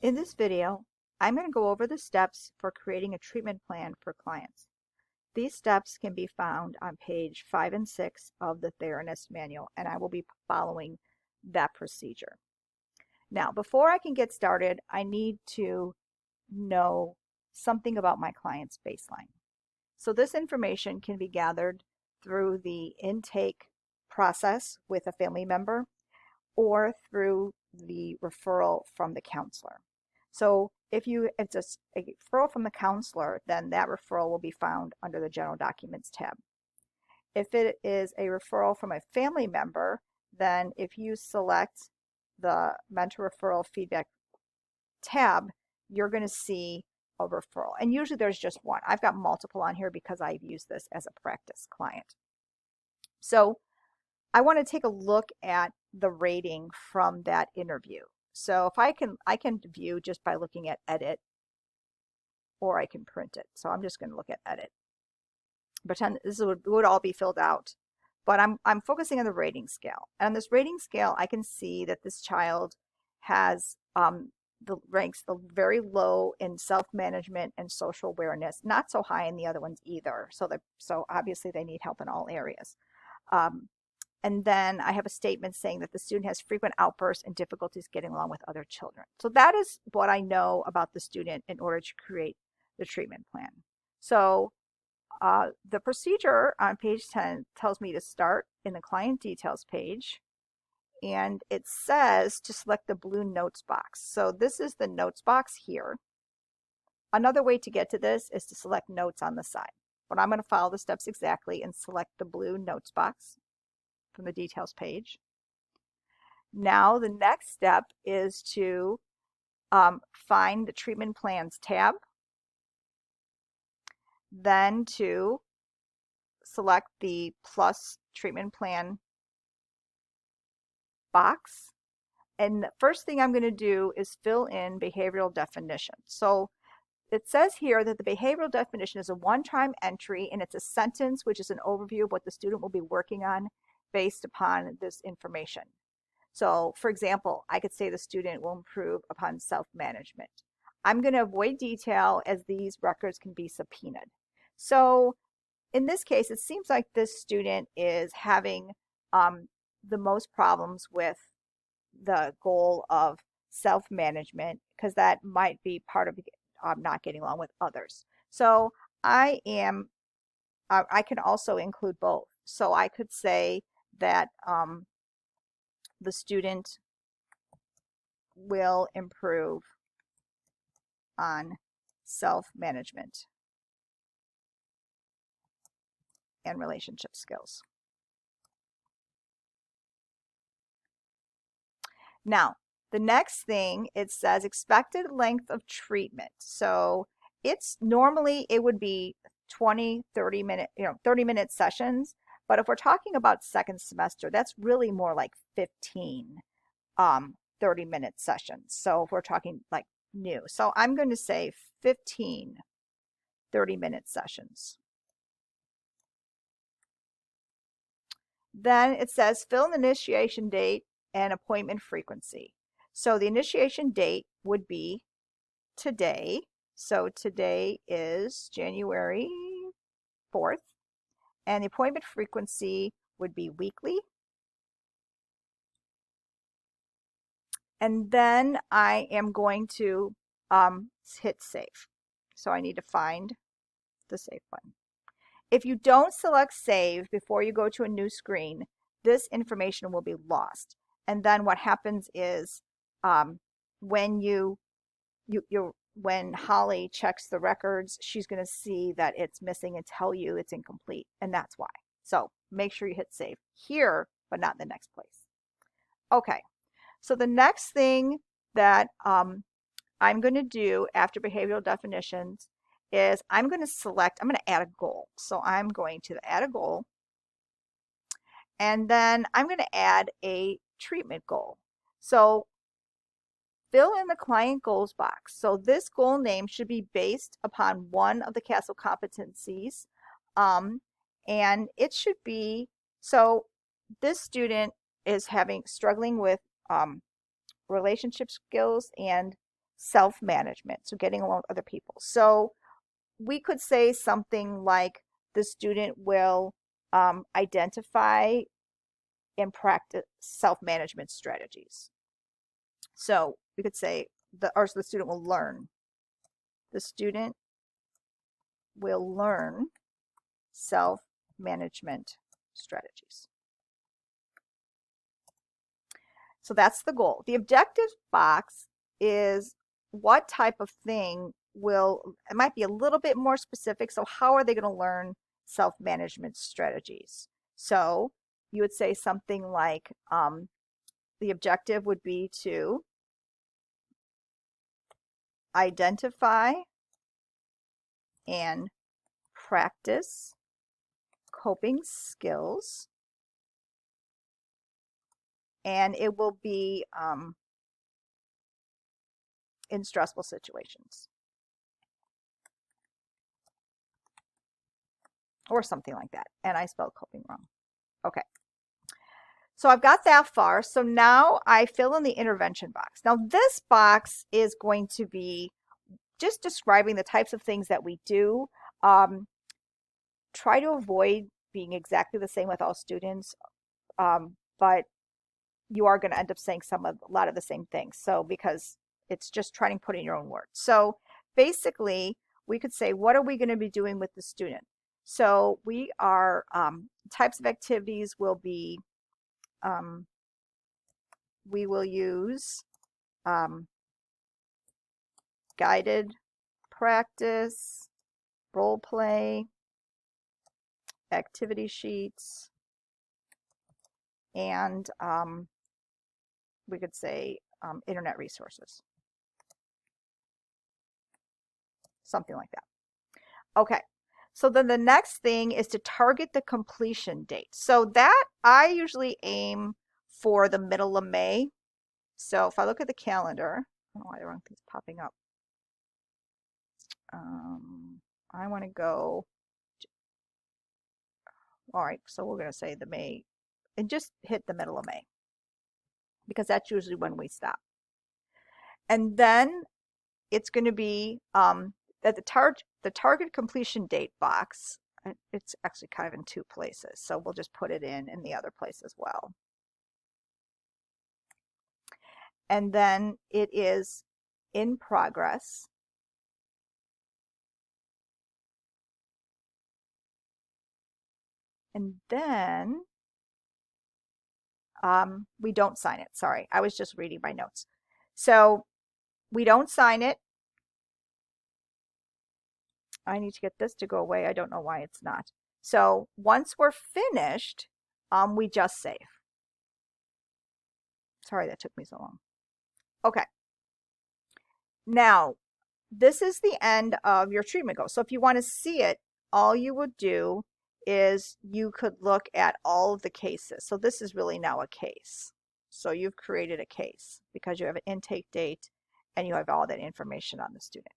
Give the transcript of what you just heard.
In this video, I'm going to go over the steps for creating a treatment plan for clients. These steps can be found on page 5 and 6 of the Theranos Manual, and I will be following that procedure. Now, before I can get started, I need to know something about my client's baseline. So this information can be gathered through the intake process with a family member or through the referral from the counselor. So if it's a referral from the counselor, then that referral will be found under the General Documents tab. If it is a referral from a family member, then if you select the Mentor Referral Feedback tab, you're going to see a referral. And usually there's just one. I've got multiple on here because I've used this as a practice client. So I want to take a look at the rating from that interview. So if I can view just by looking at edit, or I can print it. So I'm just going to look at edit. Pretend this would all be filled out, but I'm focusing on the rating scale. And on this rating scale, I can see that this child has the ranks the very low in self-management and social awareness, not so high in the other ones either. So obviously they need help in all areas. And then I have a statement saying that the student has frequent outbursts and difficulties getting along with other children. So that is what I know about the student in order to create the treatment plan. So the procedure on page 10 tells me to start in the client details page. And it says to select the blue notes box. So this is the notes box here. Another way to get to this is to select notes on the side. But I'm going to follow the steps exactly and select the blue notes box from the details page. Now the next step is to find the treatment plans tab, then to select the plus treatment plan box. And the first thing I'm going to do is fill in behavioral definition. So it says here that the behavioral definition is a one-time entry, and it's a sentence which is an overview of what the student will be working on based upon this information. So for example, I could say the student will improve upon self-management. I'm going to avoid detail as these records can be subpoenaed. So in this case, it seems like this student is having the most problems with the goal of self-management, because that might be part of not getting along with others. So I can also include both. So I could say that the student will improve on self-management and relationship skills. Now, the next thing, it says expected length of treatment. So it's normally, it would be 20, 30 minute, 30-minute sessions. But if we're talking about second semester, that's really more like 15 30-minute sessions. So if we're talking like new. So I'm going to say 15 30-minute sessions. Then it says fill an initiation date and appointment frequency. So the initiation date would be today. So today is January 4th. And the appointment frequency would be weekly. And then I am going to hit save. So I need to find the save button. If you don't select save before you go to a new screen, this information will be lost. And then what happens is when when Holly checks the records, she's going to see that it's missing and tell you it's incomplete, and that's why. So make sure you hit save here, but not in the next place. Okay, so the next thing that I'm going to do after behavioral definitions is I'm going to add a goal. So I'm going to add a goal, and then I'm going to add a treatment goal. So fill in the client goals box. So this goal name should be based upon one of the CASEL competencies. And it should be, so this student is struggling with relationship skills and self-management, so getting along with other people. So we could say something like the student will identify and practice self-management strategies. So we could say the student will learn. The student will learn self-management strategies. So that's the goal. The objectives box is what type of thing it might be a little bit more specific. So how are they going to learn self-management strategies? So you would say something like the objective would be to identify and practice coping skills, and it will be in stressful situations or something like that. And I spelled coping wrong. Okay. So I've got that far. So now I fill in the intervention box. Now this box is going to be just describing the types of things that we do. Try to avoid being exactly the same with all students, but you are going to end up saying a lot of the same things. So because it's just trying to put in your own words. So basically, we could say, what are we going to be doing with the student? So we are, types of activities will be, we will use guided practice, role play, activity sheets, and we could say internet resources. Something like that. Okay, so then the next thing is to target the completion date. So that I usually aim for the middle of May. So if I look at the calendar, I don't know why the wrong thing's popping up. I want to go, all right, so we're going to say the May, and just hit the middle of May, because that's usually when we stop. And then it's going to be at the target completion date box. It's actually kind of in two places, so we'll just put it in the other place as well. And then it is in progress. And then we don't sign it. Sorry, I was just reading my notes. So we don't sign it. I need to get this to go away. I don't know why it's not. So once we're finished, we just save. Sorry that took me so long. Okay. Now, this is the end of your treatment goal. So if you want to see it, all you would do is you could look at all of the cases. So this is really now a case. So you've created a case because you have an intake date and you have all that information on the student.